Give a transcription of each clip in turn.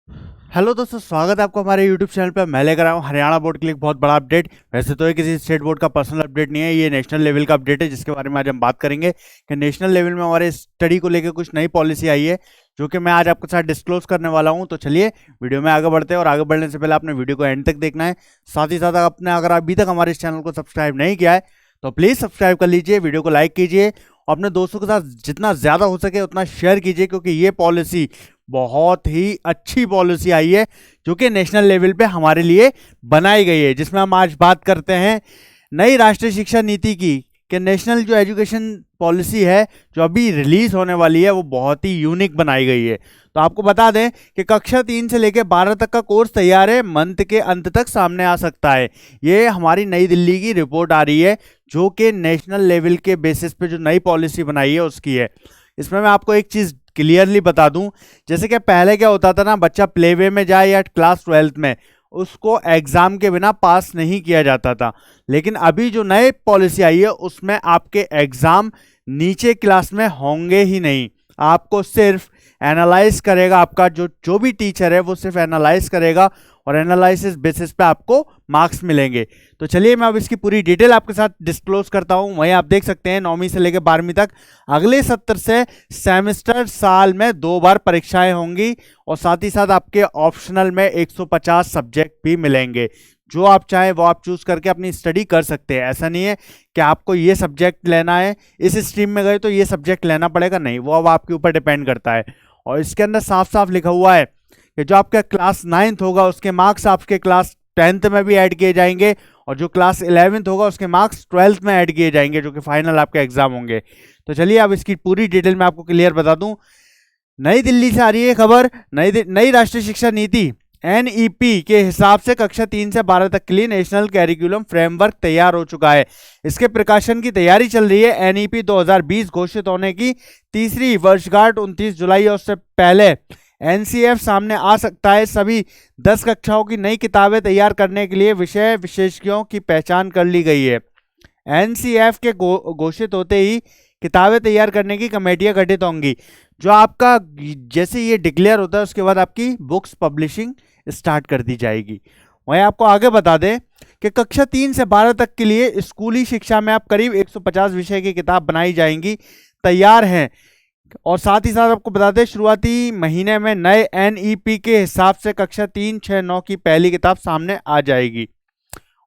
Hello दोस्तों, स्वागत है आपको हमारे यूट्यूब चैनल पर। मैं लेकर आया हूँ हरियाणा बोर्ड के लिए एक बहुत बड़ा अपडेट। वैसे तो ये किसी स्टेट बोर्ड का पर्सनल अपडेट नहीं है, ये नेशनल लेवल का अपडेट है, जिसके बारे में आज हम बात करेंगे कि नेशनल लेवल में हमारे स्टडी को लेकर कुछ नई पॉलिसी आई है, जो कि मैं आज आपके साथ डिस्क्लोज करने वाला हूँ। तो चलिए वीडियो में आगे बढ़ते हैं, और आगे बढ़ने से पहले आपने वीडियो को एंड तक देखना है। साथ ही साथ आपने अगर अभी तक हमारे इस चैनल को सब्सक्राइब नहीं किया है तो प्लीज़ सब्सक्राइब कर लीजिए, वीडियो को लाइक कीजिए और अपने दोस्तों के साथ जितना ज़्यादा हो सके उतना शेयर कीजिए, क्योंकि ये पॉलिसी बहुत ही अच्छी पॉलिसी आई है जो कि नेशनल लेवल पे हमारे लिए बनाई गई है, जिसमें हम आज बात करते हैं नई राष्ट्रीय शिक्षा नीति की। कि नेशनल जो एजुकेशन पॉलिसी है जो अभी रिलीज होने वाली है वो बहुत ही यूनिक बनाई गई है। तो आपको बता दें कि कक्षा 3 से लेकर 12 तक का कोर्स तैयार है, मंथ के अंत तक सामने आ सकता है। ये हमारी नई दिल्ली की रिपोर्ट आ रही है, जो कि नेशनल लेवल के बेसिस पे जो नई पॉलिसी बनाई है उसकी है। इसमें मैं आपको एक चीज़ क्लियरली बता दूं, जैसे कि पहले क्या होता था ना, बच्चा प्ले वे में जाए या क्लास 12th में, उसको एग्जाम के बिना पास नहीं किया जाता था। लेकिन अभी जो नई पॉलिसी आई है उसमें आपके एग्जाम नीचे क्लास में होंगे ही नहीं। आपको सिर्फ एनालाइज करेगा, आपका जो जो भी टीचर है वो सिर्फ एनालाइज करेगा और एनालिसिस बेसिस पे आपको मार्क्स मिलेंगे। तो चलिए मैं अब इसकी पूरी डिटेल आपके साथ डिस्क्लोज करता हूं। वहीं आप देख सकते हैं 9वीं से लेकर 12वीं तक अगले सत्र से सेमेस्टर साल में 2 बार परीक्षाएं होंगी, और साथ ही साथ आपके ऑप्शनल में 150 सब्जेक्ट भी मिलेंगे। जो आप चाहें वो आप चूज करके अपनी स्टडी कर सकते हैं। ऐसा नहीं है कि आपको ये सब्जेक्ट लेना है, इस स्ट्रीम में गए तो ये सब्जेक्ट लेना पड़ेगा, नहीं, वो अब आपके ऊपर डिपेंड करता है। और इसके अंदर साफ साफ लिखा हुआ है कि जो आपका क्लास 9th होगा उसके मार्क्स आपके क्लास 10th में भी ऐड किए जाएंगे, और जो क्लास 11th होगा उसके मार्क्स 12th में ऐड किए जाएंगे, जो कि फाइनल आपके एग्जाम होंगे। तो चलिए अब इसकी पूरी डिटेल मैं आपको क्लियर बता दूं। नई दिल्ली से आ रही है खबर, नई राष्ट्रीय शिक्षा नीति एनईपी के हिसाब से कक्षा 3 से 12 तक के लिए नेशनल कैरिकुलम फ्रेमवर्क तैयार हो चुका है। इसके प्रकाशन की तैयारी चल रही है। एनईपी 2020 घोषित होने की तीसरी वर्षगांठ 29 जुलाई, और उससे पहले एनसीएफ सामने आ सकता है। सभी 10 कक्षाओं की नई किताबें तैयार करने के लिए विषय विशेषज्ञों की पहचान कर ली गई है। एनसीएफ के घोषित होते ही किताबें तैयार करने की कमेटियां गठित होंगी। जो आपका जैसे ये डिक्लेयर होता है उसके बाद आपकी बुक्स पब्लिशिंग स्टार्ट कर दी जाएगी। वहीं आपको आगे बता दें कि कक्षा 3 से 12 तक के लिए स्कूली शिक्षा में आप करीब 150 विषय की किताब बनाई जाएंगी, तैयार हैं। और साथ ही साथ आपको बता दें शुरुआती महीने में नए एनईपी के हिसाब से कक्षा 3, 6, 9 की पहली किताब सामने आ जाएगी।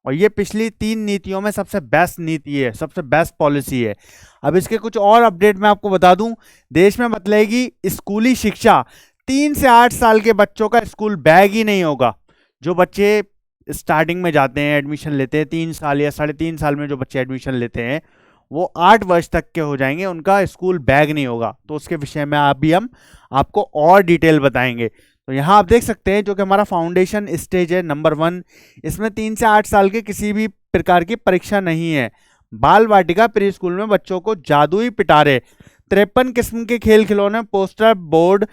और ये पिछली 3 नीतियों में सबसे बेस्ट नीति है, सबसे बेस्ट पॉलिसी है। अब इसके कुछ और अपडेट मैं आपको बता दूं। देश में बदलेगी स्कूली शिक्षा। 3 से 8 साल के बच्चों का स्कूल बैग ही नहीं होगा। जो बच्चे स्टार्टिंग में जाते हैं, एडमिशन लेते हैं 3 साल या 3.5 साल में, जो बच्चे एडमिशन लेते हैं वो 8 वर्ष तक के हो जाएंगे, उनका स्कूल बैग नहीं होगा। तो उसके विषय में अभी हम आपको और डिटेल बताएंगे। तो यहाँ आप देख सकते हैं जो कि हमारा फाउंडेशन स्टेज है नंबर 1, इसमें 3 से 8 साल के किसी भी प्रकार की परीक्षा नहीं है। बाल वाटिका प्री स्कूल में बच्चों को जादुई पिटारे, 53 किस्म के खेल खिलौने, पोस्टर बोर्ड,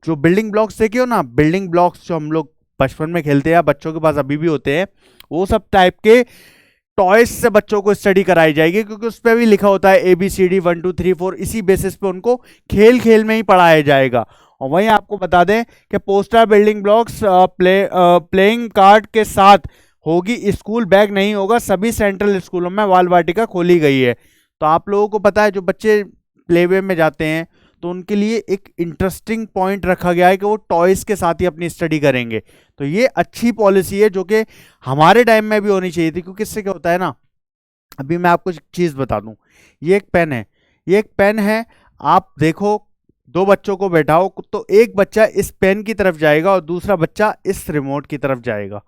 जो बिल्डिंग ब्लॉक्स देखे हो ना, बिल्डिंग ब्लॉक्स जो हम लोग बचपन में खेलते हैं, बच्चों के पास अभी भी होते हैं, वो सब टाइप के टॉयज से बच्चों को स्टडी कराई जाएगी, क्योंकि उस पर भी लिखा होता है ABCD 1 2 3 4। इसी बेसिस पे उनको खेल खेल में ही पढ़ाया जाएगा। और वहीं आपको बता दें कि poster, building blocks, playing card के साथ होगी, स्कूल बैग नहीं होगा। सभी सेंट्रल स्कूलों में बाल वाटिका खोली गई है। तो आप लोगों को पता है जो बच्चे प्ले वे में जाते हैं तो उनके लिए एक इंटरेस्टिंग पॉइंट रखा गया है कि वो टॉयज के साथ ही अपनी स्टडी करेंगे। तो ये अच्छी पॉलिसी है जो कि हमारे टाइम में भी होनी चाहिए थी, क्योंकि इससे क्या होता है ना, अभी मैं आपको एक चीज बता दूं। ये एक पेन है, ये एक पेन है, आप देखो 2 बच्चों को बैठाओ तो एक बच्चा इस पेन की तरफ जाएगा और दूसरा बच्चा इस रिमोट की तरफ जाएगा,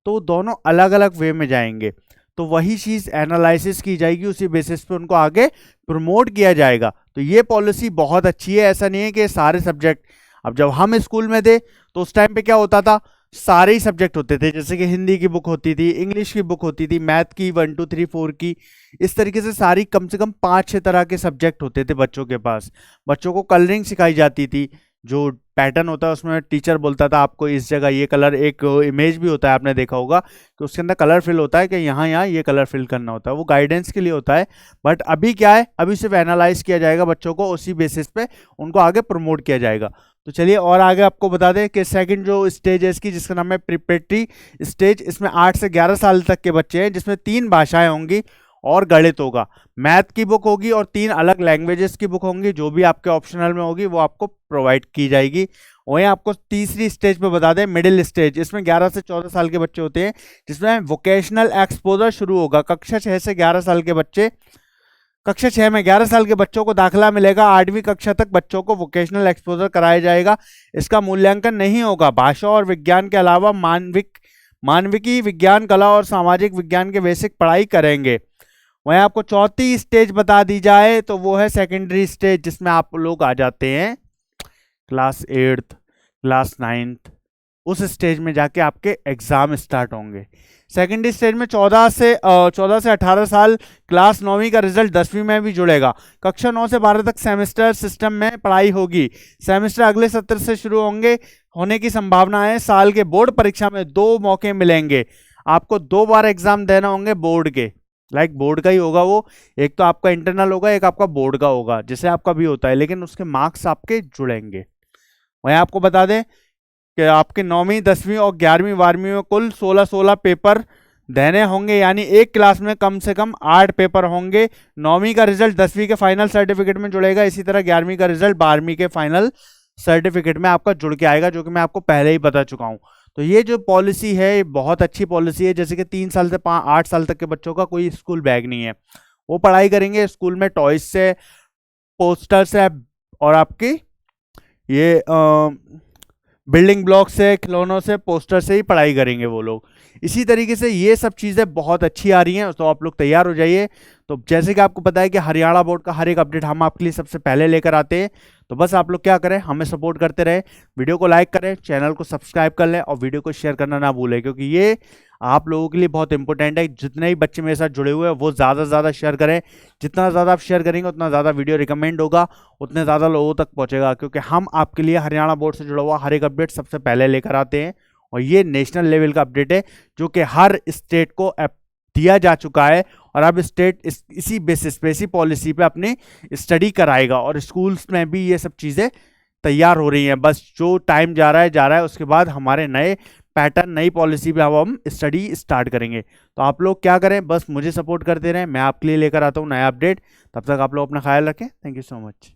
तो वो दोनों अलग अलग वे में जाएंगे। तो वही चीज एनालिसिस की जाएगी, उसी बेसिस पे उनको आगे प्रमोट किया जाएगा। तो ये पॉलिसी बहुत अच्छी है। ऐसा नहीं है कि सारे सब्जेक्ट, अब जब हम स्कूल में थे तो उस टाइम पे क्या होता था, सारे ही सब्जेक्ट होते थे, जैसे कि हिंदी की बुक होती थी, इंग्लिश की बुक होती थी, मैथ की 1 2 3 4 की, इस तरीके से सारी कम से कम 5-6 तरह के सब्जेक्ट होते थे बच्चों के पास। बच्चों को कलरिंग सिखाई जाती थी, जो पैटर्न होता है उसमें टीचर बोलता था आपको इस जगह ये कलर, एक इमेज भी होता है आपने देखा होगा कि उसके अंदर कलर फिल होता है कि यहाँ यहाँ ये कलर फिल करना होता है, वो गाइडेंस के लिए होता है। बट अभी क्या है, अभी सिर्फ एनालाइज किया जाएगा बच्चों को, उसी बेसिस पे उनको आगे प्रमोट किया जाएगा। तो चलिए और आगे आपको बता दें कि सेकंड जो स्टेज है इसकी, जिसका नाम है प्रिपरेटरी स्टेज, इसमें 8 से 11 साल तक के बच्चे हैं, जिसमें 3 भाषाएं होंगी और गणित होगा, मैथ की बुक होगी और 3 अलग लैंग्वेजेस की बुक होंगी, जो भी आपके ऑप्शनल में होगी वो आपको प्रोवाइड की जाएगी। वहीं आपको तीसरी स्टेज पे बता दें मिडिल स्टेज, इसमें 11 से 14 साल के बच्चे होते हैं, जिसमें वोकेशनल एक्सपोजर शुरू होगा। कक्षा 6 से 11 साल के बच्चे, कक्षा 6 में 11 साल के बच्चों को दाखिला मिलेगा, 8वीं कक्षा तक बच्चों को वोकेशनल एक्सपोजर कराया जाएगा। इसका मूल्यांकन नहीं होगा। भाषा और विज्ञान के अलावा मानविकी विज्ञान, कला और सामाजिक विज्ञान के बेसिक पढ़ाई करेंगे। वहीं आपको चौथी स्टेज बता दी जाए तो वो है सेकेंडरी स्टेज, जिसमें आप लोग आ जाते हैं क्लास 8th, क्लास 9th, उस स्टेज में जाके आपके एग्जाम स्टार्ट होंगे। सेकेंडरी स्टेज में 14 से 18 साल, क्लास 9वीं का रिजल्ट 10वीं में भी जुड़ेगा। कक्षा 9 से 12 तक सेमेस्टर सिस्टम में पढ़ाई होगी। सेमेस्टर अगले सत्र से शुरू होने की संभावना है। साल के बोर्ड परीक्षा में 2 मौके मिलेंगे, आपको 2 बार एग्जाम देना होंगे बोर्ड के, लाइक बोर्ड का ही होगा वो, एक तो आपका इंटरनल होगा, एक आपका बोर्ड का होगा, जैसे आपका भी होता है, लेकिन उसके मार्क्स आपके जुड़ेंगे। वहीं आपको बता दें कि आपके 9वीं 10वीं और 11वीं 12वीं में कुल 16 पेपर देने होंगे, यानी एक क्लास में कम से कम 8 पेपर होंगे। 9वीं का रिजल्ट 10वीं के फाइनल सर्टिफिकेट में जुड़ेगा, इसी तरह 11वीं का रिजल्ट 12वीं के फाइनल सर्टिफिकेट में आपका जुड़ के आएगा, जो कि मैं आपको पहले ही बता चुका हूं। तो ये जो पॉलिसी है ये बहुत अच्छी पॉलिसी है। जैसे कि 3 साल से 8 साल तक के बच्चों का कोई स्कूल बैग नहीं है, वो पढ़ाई करेंगे स्कूल में टॉयज से, पोस्टर से, और आपकी ये बिल्डिंग ब्लॉक से, खिलौनों से, पोस्टर से ही पढ़ाई करेंगे वो लोग। इसी तरीके से ये सब चीज़ें बहुत अच्छी आ रही हैं, तो आप लोग तैयार हो जाइए। तो जैसे कि आपको पता है कि हरियाणा बोर्ड का हर एक अपडेट हम आपके लिए सबसे पहले लेकर आते हैं, तो बस आप लोग क्या करें, हमें सपोर्ट करते रहे, वीडियो को लाइक करें, चैनल को सब्सक्राइब कर लें और वीडियो को शेयर करना ना भूलें, क्योंकि ये आप लोगों के लिए बहुत इंपॉर्टेंट है। जितने ही बच्चे मेरे साथ जुड़े हुए हैं वो ज़्यादा से ज़्यादा शेयर करें। जितना ज़्यादा आप शेयर करेंगे उतना ज़्यादा वीडियो रिकमेंड होगा, उतने ज़्यादा लोगों तक पहुँचेगा, क्योंकि हम आपके लिए हरियाणा बोर्ड से जुड़ा हुआ हर एक अपडेट सबसे पहले लेकर आते हैं। और ये नेशनल लेवल का अपडेट है जो कि हर स्टेट को दिया जा चुका है, और अब स्टेट इसी बेसिस पे, इसी पॉलिसी पे अपनी स्टडी कराएगा, और स्कूल्स में भी ये सब चीज़ें तैयार हो रही हैं। बस जो टाइम जा रहा है उसके बाद हमारे नए पैटर्न, नई पॉलिसी पे अब हम स्टडी स्टार्ट करेंगे। तो आप लोग क्या करें, बस मुझे सपोर्ट करते रहें, मैं आपके लिए लेकर आता हूँ नया अपडेट। तब तक आप लोग अपना ख्याल रखें। Thank you so much.